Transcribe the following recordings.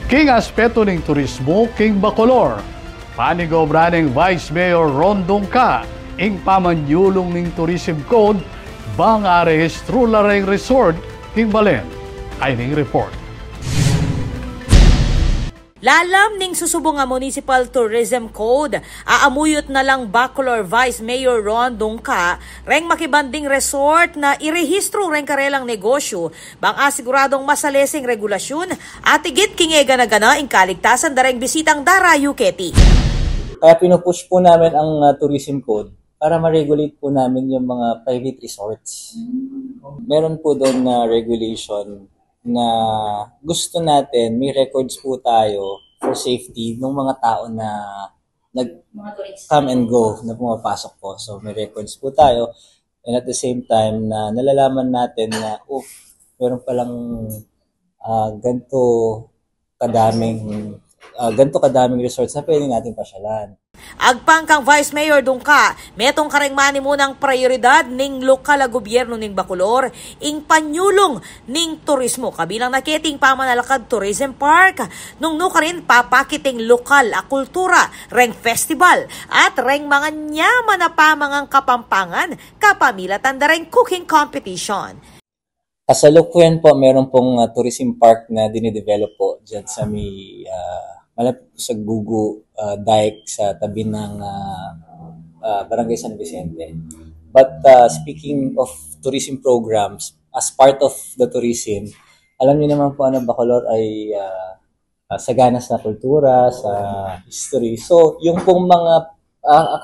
King aspeto ng turismo, King Bacolor. Panigobra ng Vice Mayor Ron Dongka, ing pamanyulong ng Tourism Code, bang arehistro lareng resort, King Balen. Ay ning report. Lalam ning susubong nga Municipal Tourism Code, aamuyot na lang Bacolor Vice Mayor Ron Dongka, reng makibanding resort na irehistro reng karelang negosyo, bang asiguradong masalesing regulasyon at igit kingega na gana ing kaligtasan dareng bisitang darayo keti. Kaya pinupush po namin ang Tourism Code para ma-regulate po namin yung mga private resorts. Meron po doon na regulation na gusto natin, may records po tayo for safety ng mga tao na nag-come and go, na pumapasok po. So may records po tayo and at the same time na nalalaman natin na meron palang ganito kadaming resorts na pwede natin pasyalan. Agpang kang Vice Mayor Dongka, metong karengmani munang prioridad ning lokal a gobyerno ning Bacolor, ing panyulong ning turismo, kabilang nakiting pamanalakad tourism park, nung ka rin papakiting lokal a kultura, reng festival, at reng mga nyaman na pamangang kapampangan, kapamilatan da reng cooking competition. Kasalukuyan po, meron pong tourism park na dinidevelop po dyan sa malapit sa Gugu Dike sa tabi ng Barangay San Vicente. But speaking of tourism programs, as part of the tourism, alam niyo naman po Bacolor ay sagana sa kultura, sa history. So, yung pong mga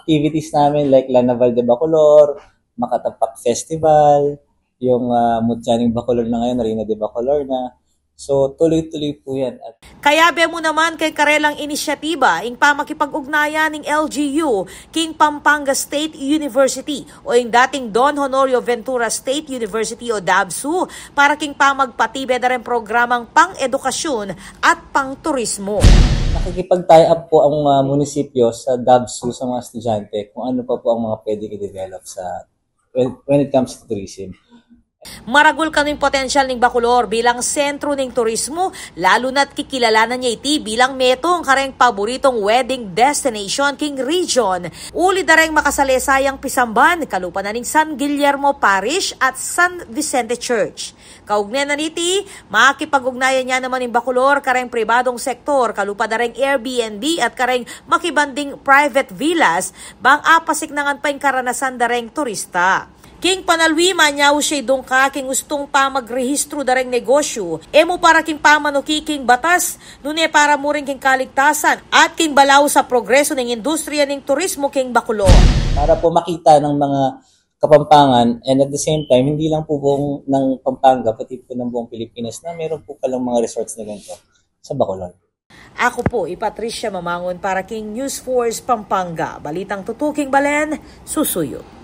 activities namin like Lanaval de Bacolor, Makatapak Festival, yung Mutyaning Bacolor na ngayon, Reina de Bacolor na. So, tuloy-tuloy po yan. Kaya be mo naman kay karelang inisyatiba ing pamakipag-ugnayan ng LGU, King Pampanga State University o yung dating Don Honorio Ventura State University o DABSU para king pamagpatibe na rin programang pang-edukasyon at pang-turismo. Nakikipag-tie up po ang munisipyo sa DABSU sa mga estudyante kung ano pa po ang mga pwedeng i-develop when it comes to tourism. Maragul kaning potensyal ning Bacolor bilang sentro ning turismo, lalo na't kikilalanan niya iti bilang metong kareng paboritong wedding destination king region. Uli dareng makasalesayang Pisamban, kalupa na ning San Guillermo Parish at San Vicente Church. Kaugnay na niti, makipag-ugnayan niya naman ning Bacolor kareng pribadong sektor, kalupa dareng Airbnb at kareng makibanding private villas, bang apasik nangan pa ing karanasan dareng turista. King panalwima niyaw siya Dongka king gustong pa magrehistro dareng negosyo. Emo para king pamanuki king batas, nune para muring king kaligtasan at king balaw sa progreso ng industriya ng turismo king Bacolor. Para po makita ng mga Kapampangan and at the same time, hindi lang po buong ng Pampanga, pati po ng buong Pilipinas na meron po palang mga resorts na ganito sa Bacolor. Ako po, Patricia Mamangon para King News Force Pampanga. Balitang tutuking Balen, susuyo.